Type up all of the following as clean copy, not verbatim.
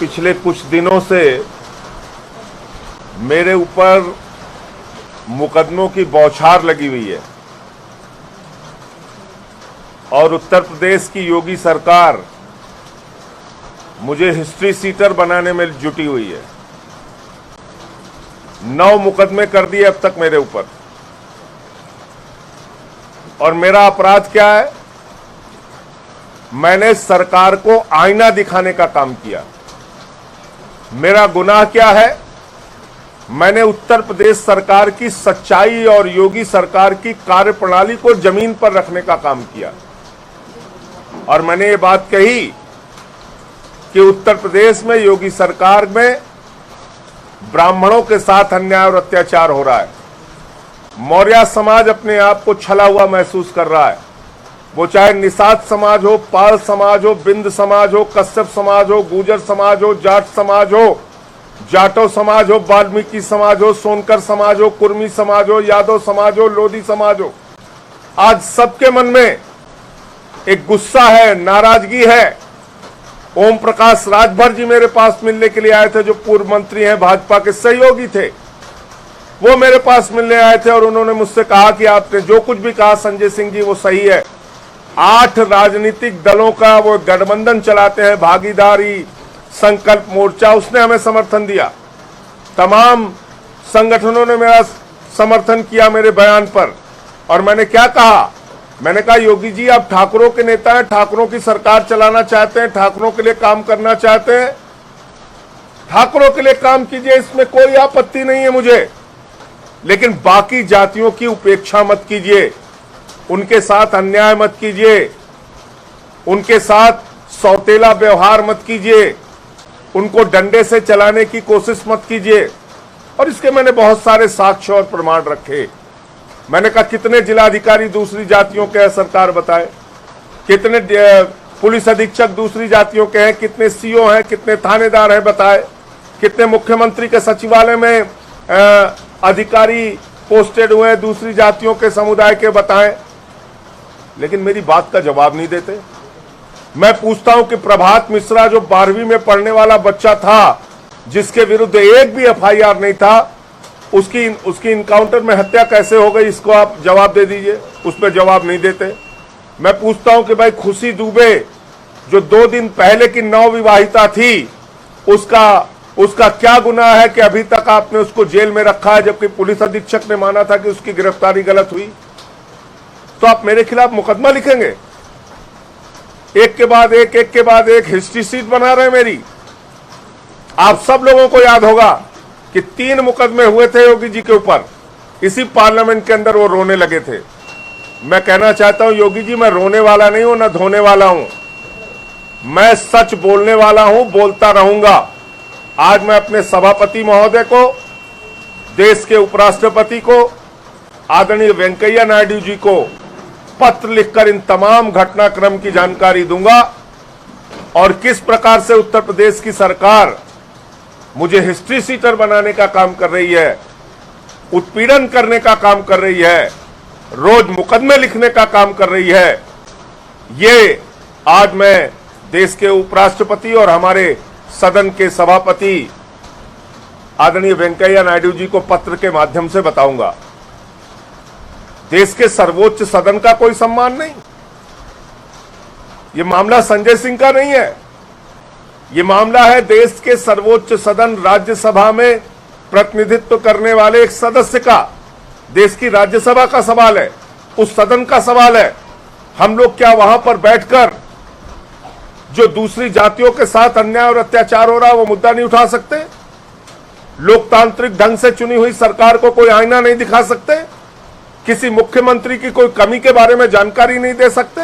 पिछले कुछ दिनों से मेरे ऊपर मुकदमों की बौछार लगी हुई है और उत्तर प्रदेश की योगी सरकार मुझे हिस्ट्री सीटर बनाने में जुटी हुई है। 9 मुकदमे कर दिए अब तक मेरे ऊपर। और मेरा अपराध क्या है? मैंने सरकार को आईना दिखाने का काम किया। मेरा गुनाह क्या है? मैंने उत्तर प्रदेश सरकार की सच्चाई और योगी सरकार की कार्यप्रणाली को जमीन पर रखने का काम किया। और मैंने ये बात कही कि उत्तर प्रदेश में योगी सरकार में ब्राह्मणों के साथ अन्याय और अत्याचार हो रहा है। मौर्य समाज अपने आप को छला हुआ महसूस कर रहा है। वो चाहे निषाद समाज हो, पाल समाज हो, बिंद समाज हो, कश्यप समाज हो, गुर्जर समाज हो, जाट समाज हो, जाटो समाज हो, वाल्मीकि समाज हो, सोनकर समाज हो, कुर्मी समाज हो, यादव समाज हो, लोधी समाज हो, आज सबके मन में एक गुस्सा है, नाराजगी है। ओम प्रकाश राजभर जी मेरे पास मिलने के लिए आए थे, जो पूर्व मंत्री हैं, भाजपा के सहयोगी थे। वो मेरे पास मिलने आए थे और उन्होंने मुझसे कहा कि आपने जो कुछ भी कहा संजय सिंह जी वो सही है। 8 राजनीतिक दलों का वो गठबंधन चलाते हैं, भागीदारी संकल्प मोर्चा, उसने हमें समर्थन दिया। तमाम संगठनों ने मेरा समर्थन किया मेरे बयान पर। और मैंने क्या कहा? मैंने कहा योगी जी आप ठाकुरों के नेता हैं, ठाकुरों की सरकार चलाना चाहते हैं, ठाकुरों के लिए काम करना चाहते हैं, ठाकुरों के लिए काम कीजिए, इसमें कोई आपत्ति नहीं है मुझे। लेकिन बाकी जातियों की उपेक्षा मत कीजिए, उनके साथ अन्याय मत कीजिए, उनके साथ सौतेला व्यवहार मत कीजिए, उनको डंडे से चलाने की कोशिश मत कीजिए। और इसके मैंने बहुत सारे साक्ष्य और प्रमाण रखे। मैंने कहा कितने जिलाधिकारी दूसरी जातियों के हैं सरकार बताए, कितने पुलिस अधीक्षक दूसरी जातियों के हैं, कितने सीओ हैं, कितने थानेदार हैं बताए, कितने मुख्यमंत्री के सचिवालय में अधिकारी पोस्टेड हुए हैं दूसरी जातियों के समुदाय के बताएं। लेकिन मेरी बात का जवाब नहीं देते। मैं पूछता हूं कि प्रभात मिश्रा जो 12वीं में पढ़ने वाला बच्चा था, जिसके विरुद्ध एक भी एफआईआर नहीं था, उसकी इनकाउंटर में हत्या कैसे हो गई, इसको आप जवाब दे दीजिए। उस पर जवाब नहीं देते। मैं पूछता हूं कि भाई खुशी दुबे जो 2 दिन पहले की नवविवाहिता थी, उसका क्या गुनाह है कि अभी तक आपने उसको जेल में रखा है, जबकि पुलिस अधीक्षक ने माना था कि उसकी गिरफ्तारी गलत हुई। तो आप मेरे खिलाफ मुकदमा लिखेंगे? एक के बाद एक हिस्ट्री शीट बना रहे हैं मेरी। आप सब लोगों को याद होगा कि 3 मुकदमे हुए थे योगी जी के ऊपर। इसी पार्लियामेंट के अंदर वो रोने लगे थे। मैं कहना चाहता हूं योगी जी, मैं रोने वाला नहीं हूं, ना धोने वाला हूं। मैं सच बोलने वाला हूं, बोलता रहूंगा। आज मैं अपने सभापति महोदय को, देश के उपराष्ट्रपति को, आदरणीय वेंकैया नायडू जी को पत्र लिखकर इन तमाम घटनाक्रम की जानकारी दूंगा और किस प्रकार से उत्तर प्रदेश की सरकार मुझे हिस्ट्री सीटर बनाने का काम कर रही है, उत्पीड़न करने का काम कर रही है, रोज मुकदमे लिखने का काम कर रही है। ये आज मैं देश के उपराष्ट्रपति और हमारे सदन के सभापति आदरणीय वेंकैया नायडू जी को पत्र के माध्यम से बताऊंगा। देश के सर्वोच्च सदन का कोई सम्मान नहीं। ये मामला संजय सिंह का नहीं है, ये मामला है देश के सर्वोच्च सदन राज्यसभा में प्रतिनिधित्व करने वाले एक सदस्य का। देश की राज्यसभा का सवाल है, उस सदन का सवाल है। हम लोग क्या वहां पर बैठकर जो दूसरी जातियों के साथ अन्याय और अत्याचार हो रहा है वो मुद्दा नहीं उठा सकते? लोकतांत्रिक ढंग से चुनी हुई सरकार को कोई आईना नहीं दिखा सकते? किसी मुख्यमंत्री की कोई कमी के बारे में जानकारी नहीं दे सकते?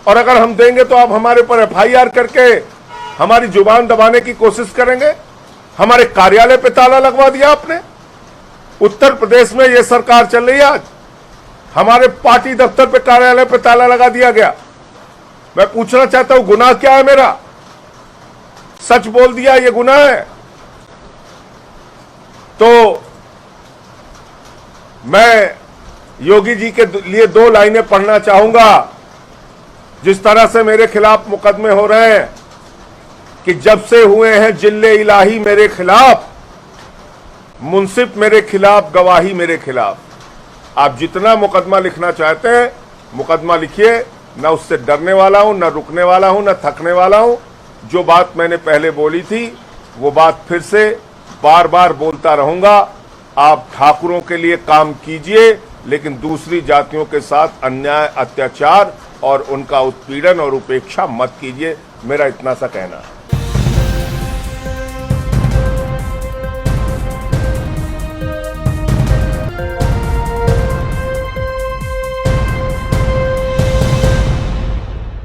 और अगर हम देंगे तो आप हमारे पर एफआईआर करके हमारी जुबान दबाने की कोशिश करेंगे। हमारे कार्यालय पे ताला लगवा दिया आपने। उत्तर प्रदेश में यह सरकार चल रही है आज, हमारे पार्टी दफ्तर पे कार्यालय पे ताला लगा दिया गया। मैं पूछना चाहता हूं गुनाह क्या है मेरा? सच बोल दिया ये गुनाह है। तो मैं योगी जी के लिए 2 लाइनें पढ़ना चाहूंगा। जिस तरह से मेरे खिलाफ मुकदमे हो रहे हैं, कि जब से हुए हैं जिल्ले इलाही मेरे खिलाफ, मुंसिफ मेरे खिलाफ, गवाही मेरे खिलाफ। आप जितना मुकदमा लिखना चाहते हैं मुकदमा लिखिए, न उससे डरने वाला हूं, न रुकने वाला हूं, न थकने वाला हूं। जो बात मैंने पहले बोली थी वो बात फिर से बार बार बोलता रहूंगा। आप ठाकुरों के लिए काम कीजिए, लेकिन दूसरी जातियों के साथ अन्याय, अत्याचार और उनका उत्पीड़न और उपेक्षा मत कीजिए। मेरा इतना सा कहना है।